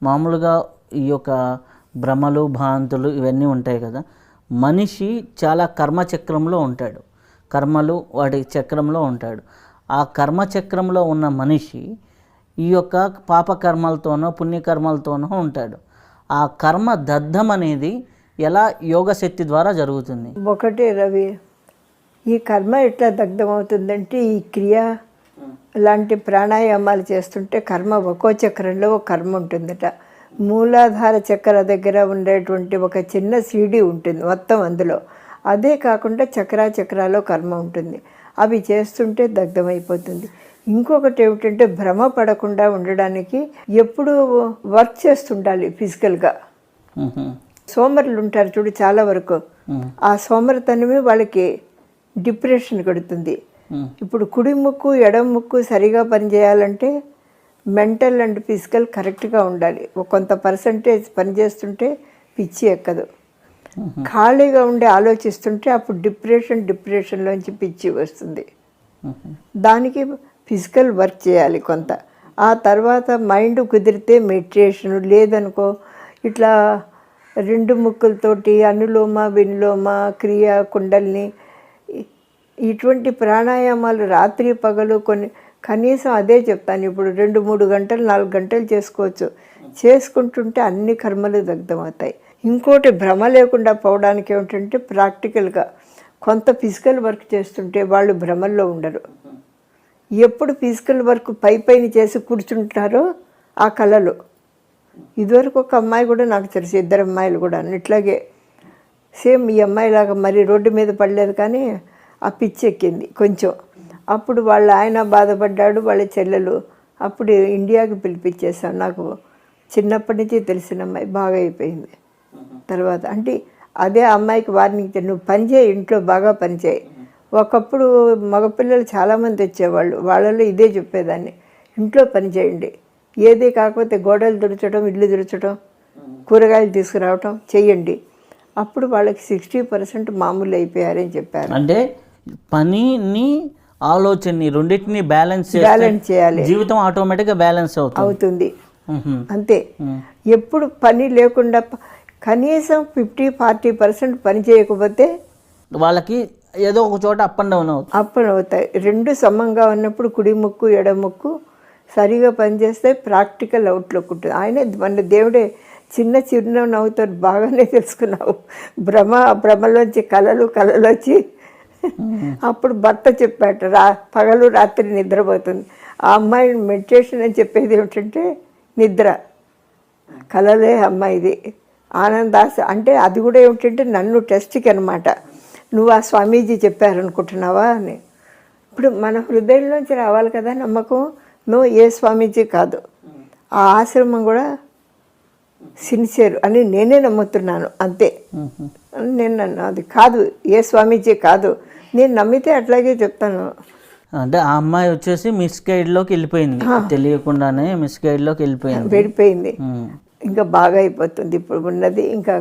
మామూలుగా ఈ యొక్క భ్రమలు భ్రాంతులు ఇవన్నీ ఉంటాయి కదా, మనిషి చాలా కర్మచక్రంలో ఉంటాడు, కర్మలు వాటి చక్రంలో ఉంటాడు. ఆ కర్మచక్రంలో ఉన్న మనిషి ఈ యొక్క పాపకర్మలతోనో పుణ్యకర్మలతోనో ఉంటాడు. ఆ కర్మ దగ్ధం అనేది ఎలా యోగ శక్తి ద్వారా జరుగుతుంది? ఒకటే రవి, ఈ కర్మ ఎట్లా దగ్ధం అవుతుందంటే ఈ క్రియ లాంటి ప్రాణాయామాలు చేస్తుంటే కర్మ ఒక్కో చక్రంలో ఒక కర్మ ఉంటుందట. మూలాధార చక్ర దగ్గర ఉండేటువంటి ఒక చిన్న సీడీ ఉంటుంది మొత్తం అందులో. అదే కాకుండా చక్రాలో కర్మ ఉంటుంది. అవి చేస్తుంటే దగ్ధమైపోతుంది. ఇంకొకటి ఏమిటంటే భ్రమ పడకుండా ఉండడానికి ఎప్పుడు వర్క్ చేస్తుండాలి ఫిజికల్గా. సోమరులు ఉంటారు చూడు చాలా వరకు, ఆ సోమరితనమే వాళ్ళకి డిప్రెషన్ కొడుతుంది. ఇప్పుడు కుడి ముక్కు ఎడమ ముక్కు సరిగా పనిచేయాలంటే మెంటల్ అండ్ ఫిజికల్ కరెక్ట్గా ఉండాలి. కొంత పర్సంటేజ్ పనిచేస్తుంటే పిచ్చి ఎక్కదు. ఖాళీగా ఉండి ఆలోచిస్తుంటే అప్పుడు డిప్రెషన్లోంచి పిచ్చి వస్తుంది. దానికి ఫిజికల్ వర్క్ చేయాలి కొంత. ఆ తర్వాత మైండ్ కుదిరితే మెడిటేషన్, లేదనుకో ఇట్లా రెండు ముక్కులతోటి అనులోమ విలోమ క్రియ కుండల్ని ఇటువంటి ప్రాణాయామాలు రాత్రి పగలు కొన్ని కనీసం అదే చెప్తాను. ఇప్పుడు 2-3 గంటలు 4 గంటలు చేసుకోవచ్చు. చేసుకుంటుంటే అన్ని కర్మలు దగ్ధమవుతాయి. ఇంకోటి భ్రమ లేకుండా పోవడానికి ఏమిటంటే ప్రాక్టికల్గా కొంత ఫిజికల్ వర్క్ చేస్తుంటే వాళ్ళు భ్రమల్లో ఉండరు. ఎప్పుడు ఫిజికల్ వర్క్ పైన చేసి కూర్చుంటారో ఆ కళలు. ఇదివరకు ఒక అమ్మాయి కూడా నాకు తెలుసు, 2 అమ్మాయిలు కూడా ఇట్లాగే సేమ్ ఈ అమ్మాయిలాగా, మరి రోడ్డు మీద పడలేదు కానీ ఆ పిచ్చి ఎక్కింది కొంచెం. అప్పుడు వాళ్ళ ఆయన బాధపడ్డాడు, వాళ్ళ చెల్లెలు. అప్పుడు ఇండియాకి పిలిపించేసాం. నాకు చిన్నప్పటి నుంచి తెలిసిన అమ్మాయి బాగా అయిపోయింది. తర్వాత అంటే అదే అమ్మాయికి వార్నింగ్, నువ్వు పనిచేయి, ఇంట్లో బాగా పనిచేయి. ఒకప్పుడు మగపిల్లలు చాలామంది వచ్చేవాళ్ళు, వాళ్ళలో ఇదే చెప్పేదాన్ని, ఇంట్లో పని చేయండి, ఏది కాకపోతే గోడలు తుడచడం, ఇల్లు తుడచడం, కూరగాయలు తీసుకురావటం చెయ్యండి. అప్పుడు వాళ్ళకి 60% మామూలు అయిపోయారని చెప్పారు. అంటే పనిని ఆలోచనని రెండింటిని బ్యాలెన్స్ చేయాలి, జీవితం ఆటోమేటిక్గా బ్యాలెన్స్ అవుతుంది. అంతే. ఎప్పుడు పని లేకుండా కనీసం 50-40% పని చేయకపోతే వాళ్ళకి ఏదో ఒక చోట అప్ అండ్ డౌన్ అవుతాయి. రెండు సమంగా ఉన్నప్పుడు కుడి ముక్కు ఎడ ముక్కు సరిగా పనిచేస్తే ప్రాక్టికల్ అవుట్లుక్ ఉంటుంది. ఆయన మన దేవుడే చిన్న నవ్వుతో బాగానే తెలుసుకున్నావు. భ్రమలోంచి కళలోంచి అప్పుడు భర్త చెప్పాట, పగలు రాత్రి నిద్రపోతుంది. ఆ అమ్మాయి మెడిటేషన్ అని చెప్పేది ఏమిటంటే నిద్ర, కళలే అమ్మాయిది. ఆనందాస అంటే అది కూడా ఏమిటంటే నన్ను టెస్ట్కి అనమాట, నువ్వు ఆ స్వామీజీ చెప్పారనుకుంటున్నావా అని. ఇప్పుడు మన హృదయంలోంచి రావాలి కదా నమ్మకం. నువ్వు ఏ స్వామీజీ కాదు, ఆ ఆశ్రమం కూడా సిన్సియర్ అని నేనే నమ్ముతున్నాను అంతే. నేను అది కాదు, ఏ స్వామీజీ కాదు, నేను నమ్మితే అట్లాగే చెప్తాను. అంటే ఆ అమ్మాయి వచ్చేసి మిస్గైడ్లోకి వెళ్ళిపోయింది, తెలియకుండానే మిస్గైడ్లోకి వెళ్ళిపోయింది. ఇంకా బాగా అయిపోతుంది ఇప్పుడు ఉన్నది. ఇంకా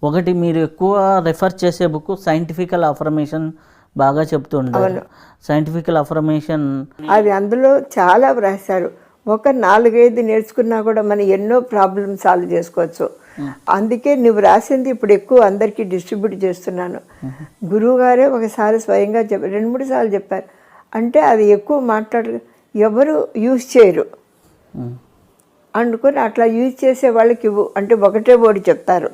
ఒకటి మీరు ఎక్కువ రెఫర్ చేసే బుక్ సైంటిఫికల్ అఫర్మేషన్ బాగా చెప్తుంటారు. సైంటిఫికల్ అఫర్మేషన్ అది అందులో చాలా రాశారు. ఒక 4-5 నేర్చుకున్నా కూడా మనం ఎన్నో ప్రాబ్లమ్ సాల్వ్ చేసుకోవచ్చు. అందుకే నువ్వు రాసింది ఇప్పుడు ఎక్కువ అందరికీ డిస్ట్రిబ్యూట్ చేస్తున్నాను. గురువు గారే ఒకసారి స్వయంగా 2-3 సార్లు చెప్పారు. అంటే అది ఎక్కువ ఎవరు యూజ్ చేయరు అనుకుని అట్లా యూజ్ చేసే వాళ్ళకి ఇవ్వు అంటే ఒకటే వర్డ్ చెప్తారు.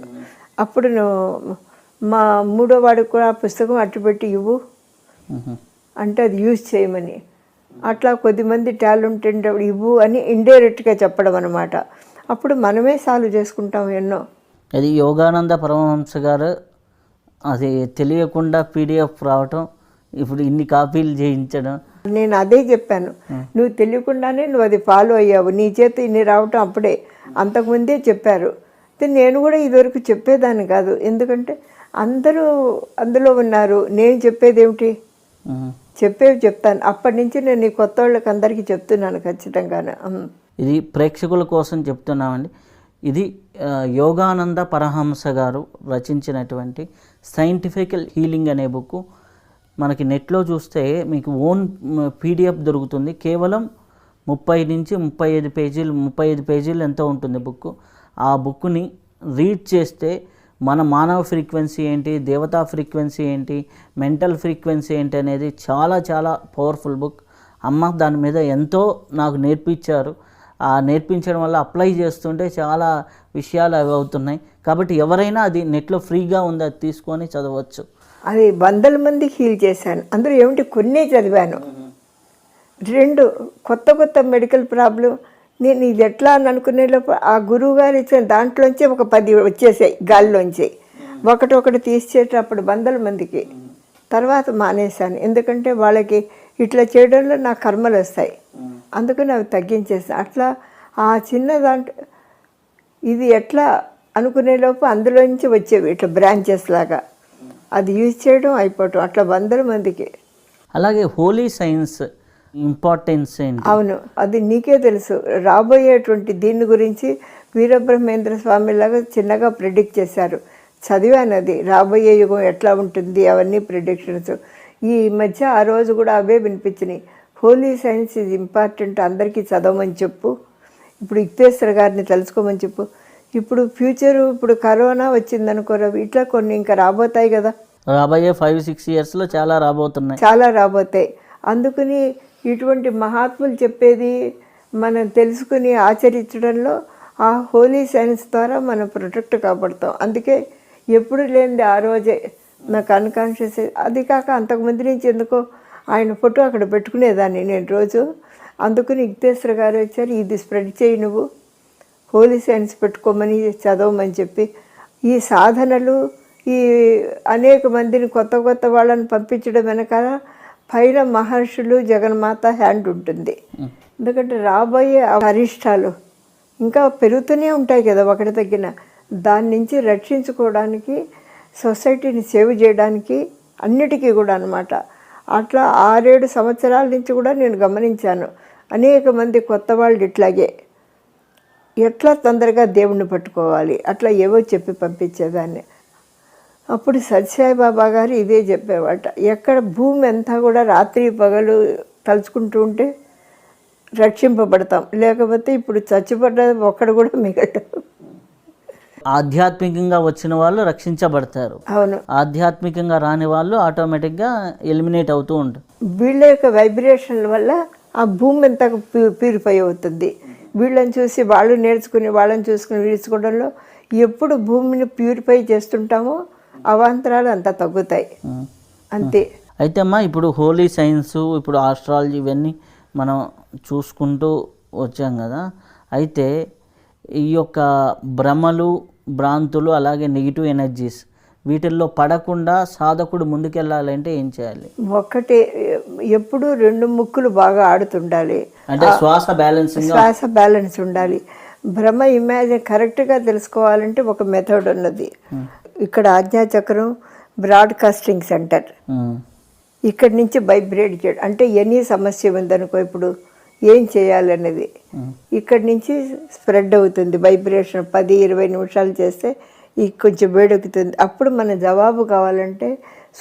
అప్పుడు నువ్వు మా 3వ వాడికి కూడా ఆ పుస్తకం అట్టుపెట్టి ఇవ్వు అంటే అది యూజ్ చేయమని. అట్లా కొద్దిమంది టాలెంట్ ఇవ్వు అని ఇండైరెక్ట్గా చెప్పడం అనమాట. అప్పుడు మనమే సాల్వ్ చేసుకుంటాం ఎన్నో. అది యోగానంద పరమహంస గారు అది తెలియకుండా పీడిఎఫ్ రావటం, ఇప్పుడు ఇన్ని కాపీలు చేయించడం. నేను అదే చెప్పాను, నువ్వు తెలియకుండానే నువ్వు అది ఫాలో అయ్యావు, నీ చేత ఇన్ని రావటం అప్పుడే. అంతకుముందే చెప్పారు. నేను కూడా ఇదివరకు చెప్పేదాన్ని కాదు, ఎందుకంటే అందరూ అందులో ఉన్నారు. నేను చెప్పేది ఏమిటి, చెప్పేవి చెప్తాను. అప్పటి నుంచి నేను ఈ కొత్త వాళ్ళకి అందరికీ చెప్తున్నాను ఖచ్చితంగానే. ఇది ప్రేక్షకుల కోసం చెప్తున్నామండి. ఇది యోగానంద పరమహంస గారు రచించినటువంటి సైంటిఫికల్ హీలింగ్ అనే బుక్. మనకి నెట్లో చూస్తే మీకు ఓన్ పీడిఎఫ్ దొరుకుతుంది. కేవలం 35 పేజీలు ఎంతో ఉంటుంది బుక్. ఆ బుక్ని రీడ్ చేస్తే మన మానవ ఫ్రీక్వెన్సీ ఏంటి, దేవతా ఫ్రీక్వెన్సీ ఏంటి, మెంటల్ ఫ్రీక్వెన్సీ ఏంటి అనేది చాలా చాలా పవర్ఫుల్ బుక్. అమ్మ దాని మీద ఎంతో నాకు నేర్పించారు. ఆ నేర్పించడం వల్ల అప్లై చేస్తుంటే చాలా విషయాలు అవి అవుతున్నాయి. కాబట్టి ఎవరైనా అది నెట్లో ఫ్రీగా ఉంది, అది తీసుకొని చదవచ్చు. అది వందల మంది హీల్ చేశాను. అందులో ఏమిటి కొన్నే చదివాను. 2 కొత్త మెడికల్ ప్రాబ్లం. నేను ఇది ఎట్లా అని అనుకునే లోపు ఆ గురువు గారు ఇచ్చిన దాంట్లోంచి ఒక 10 వచ్చేసాయి గాలిలోంచి. ఒకటి తీసేటప్పుడు వందల మందికి. తర్వాత మానేశాను. ఎందుకంటే వాళ్ళకి ఇట్లా చేయడంలో నా కర్మలు వస్తాయి, అందుకని అవి తగ్గించేసాను. అట్లా ఆ చిన్న దాంట్లో ఇది ఎట్లా అనుకునే లోపు అందులోంచి వచ్చేవి ఇట్లా బ్రాంచెస్ లాగా. అది యూజ్ చేయడం అయిపోవటం అట్లా వందల మందికి. అలాగే హోలీ సైన్స్ ఇంపార్టెన్స్ ఏంటి? అవును, అది నీకే తెలుసు. రాబోయేటువంటి దీని గురించి వీరబ్రహ్మేంద్ర స్వామి లాగా చిన్నగా ప్రిడిక్ట్ చేశారు. చదివాను అది. రాబోయే యుగం ఎట్లా ఉంటుంది అవన్నీ ప్రిడిక్షన్స్. ఈ మధ్య ఆ రోజు కూడా అవే వినిపించినాయి. హోలీ సైన్స్ ఇది ఇంపార్టెంట్, అందరికీ చదవమని చెప్పు. ఇప్పుడు యుక్తేశ్వర గారిని తెలుసుకోమని చెప్పు. ఇప్పుడు ఫ్యూచరు, ఇప్పుడు కరోనా వచ్చిందనుకో రవి, ఇట్లా కొన్ని ఇంకా రాబోతాయి కదా. రాబోయే 5-6 ఇయర్స్లో చాలా రాబోతాయి. అందుకని ఇటువంటి మహాత్ములు చెప్పేది మనం తెలుసుకుని ఆచరించడంలో ఆ హోలీ సైన్స్ ద్వారా మనం ప్రొటెక్ట్ కాబడతాం. అందుకే ఎప్పుడు లేనిది ఆ రోజే నాకు అన్కాన్షియస్. అది కాక అంతకుముందు నుంచి ఎందుకో ఆయన ఫోటో అక్కడ పెట్టుకునేదాన్ని నేను రోజు. అందుకని యుక్తేశ్వర గారు వచ్చారు, ఇది స్ప్రెడ్ చేయి, నువ్వు హోలీ సైన్స్ పెట్టుకోమని చదవమని చెప్పి. ఈ సాధనలు ఈ అనేక మందిని కొత్త వాళ్ళని పంపించడం వెనకాల పైన మహర్షులు, జగన్మాత హ్యాండ్ ఉంటుంది. ఎందుకంటే రాబోయే అరిష్టాలు ఇంకా పెరుగుతూనే ఉంటాయి కదా ఒకటి తగ్గిన. దాని నుంచి రక్షించుకోవడానికి, సొసైటీని సేవ్ చేయడానికి, అన్నిటికీ కూడా అనమాట. అట్లా 6-7 సంవత్సరాల నుంచి కూడా నేను గమనించాను. అనేక మంది కొత్త వాళ్ళు ఇట్లాగే ఎట్లా తొందరగా దేవుణ్ణి పట్టుకోవాలి అట్లా ఏవో చెప్పి పంపించేదాన్ని. అప్పుడు సత్యసాయి బాబా గారు ఇదే చెప్పేవాట. ఎక్కడ భూమి అంతా కూడా రాత్రి పగలు తలుచుకుంటూ ఉంటే రక్షింపబడతాం, లేకపోతే ఇప్పుడు చచ్చిపడ్డ ఒక్కడు కూడా మిగలడు. ఆధ్యాత్మికంగా వచ్చిన వాళ్ళు రక్షించబడతారు. అవును, ఆధ్యాత్మికంగా రాని వాళ్ళు ఆటోమేటిక్గా ఎలిమినేట్ అవుతూ ఉంటారు. వీళ్ళ యొక్క వైబ్రేషన్ల వల్ల ఆ భూమి అంతా ప్యూరిఫై అవుతుంది. వీళ్ళని చూసి వాళ్ళు నేర్చుకుని, వాళ్ళని చూసుకుని నేర్చుకోవడంలో ఎప్పుడు భూమిని ప్యూరిఫై చేస్తుంటామో అవాంతరాలు అంతా తగ్గుతాయి, అంతే. అయితే అమ్మా, ఇప్పుడు హోలీ సైన్స్, ఇప్పుడు ఆస్ట్రాలజీ ఇవన్నీ మనం చూసుకుంటూ వచ్చాం కదా. అయితే ఈ యొక్క భ్రమలు, భ్రాంతులు, అలాగే నెగిటివ్ ఎనర్జీస్ వీటిల్లో పడకుండా సాధకుడు ముందుకెళ్ళాలంటే ఏం చేయాలి? ఒకటి, ఎప్పుడు 2 ముక్కులు బాగా ఆడుతుండాలి. అంటే శ్వాస బ్యాలెన్స్ ఉండాలి. భ్రమ ఇమాజిన్ కరెక్ట్గా తెలుసుకోవాలంటే ఒక మెథడ్ ఉన్నది. ఇక్కడ ఆజ్ఞాచక్రం బ్రాడ్కాస్టింగ్ సెంటర్. ఇక్కడి నుంచి వైబ్రేట్ చేయడం అంటే ఎనీ సమస్య ఉందనుకో, ఇప్పుడు ఏం చేయాలనేది ఇక్కడి నుంచి స్ప్రెడ్ అవుతుంది. వైబ్రేషన్ 10-20 నిమిషాలు చేస్తే కొంచెం వేడెక్కుతుంది. అప్పుడు మన జవాబు కావాలంటే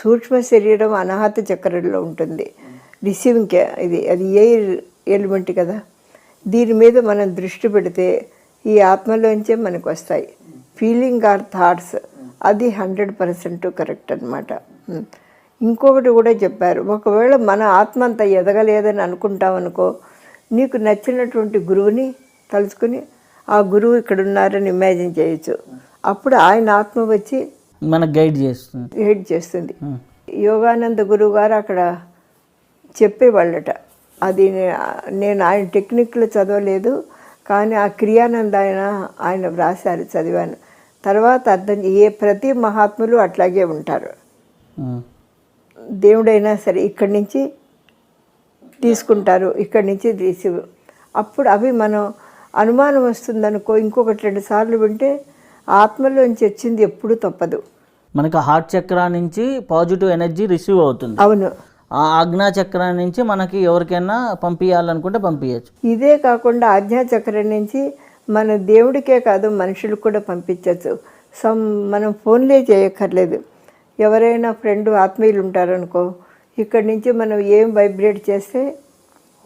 సూక్ష్మ శరీరం అనాహత చక్రంలో ఉంటుంది. రిసీవింగ్ అది ఎయిర్ ఎలిమెంట్ కదా. దీని మీద మనం దృష్టి పెడితే ఈ ఆత్మలోంచే మనకు వస్తాయి. ఫీలింగ్ ఆర్ థాట్స్ అది 100% కరెక్ట్ అనమాట. ఇంకొకటి కూడా చెప్పారు, ఒకవేళ మన ఆత్మ అంత ఎదగలేదని అనుకుంటామనుకో, నీకు నచ్చినటువంటి గురువుని తలుచుకుని ఆ గురువు ఇక్కడ ఉన్నారని ఇమాజిన్ చేయొచ్చు. అప్పుడు ఆయన ఆత్మ వచ్చి మనకు గైడ్ చేస్తుంది. యోగానంద గురువు గారు అక్కడ చెప్పేవాళ్ళట. అది నేను ఆయన టెక్నిక్లో చదవలేదు, కానీ ఆ క్రియానంద ఆయన వ్రాసారు, చదివాను. తర్వాత అర్థం ప్రతి మహాత్ములు అట్లాగే ఉంటారు. దేవుడైనా సరే ఇక్కడి నుంచి తీసుకుంటారు, ఇక్కడి నుంచి రిసీవ్. అప్పుడు అవి మనం అనుమానం వస్తుందనుకో, ఇంకొకటి 2 సార్లు వింటే ఆత్మలోంచి వచ్చింది ఎప్పుడు తప్పదు. మనకు హార్ట్ చక్ర నుంచి పాజిటివ్ ఎనర్జీ రిసీవ్ అవుతుంది. అవును, ఆ ఆజ్ఞా చక్రం నుంచి మనకి ఎవరికైనా పంపించాలనుకుంటే పంపించచ్చు. ఇదే కాకుండా ఆజ్ఞా చక్రం నుంచి మన దేవుడికే కాదు మనుషులకు కూడా పంపించవచ్చు. మనం ఫోన్లే చేయక్కర్లేదు. ఎవరైనా ఫ్రెండ్ ఆత్మీయులు ఉంటారనుకో, ఇక్కడి నుంచి మనం ఏం వైబ్రేట్ చేస్తే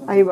అవి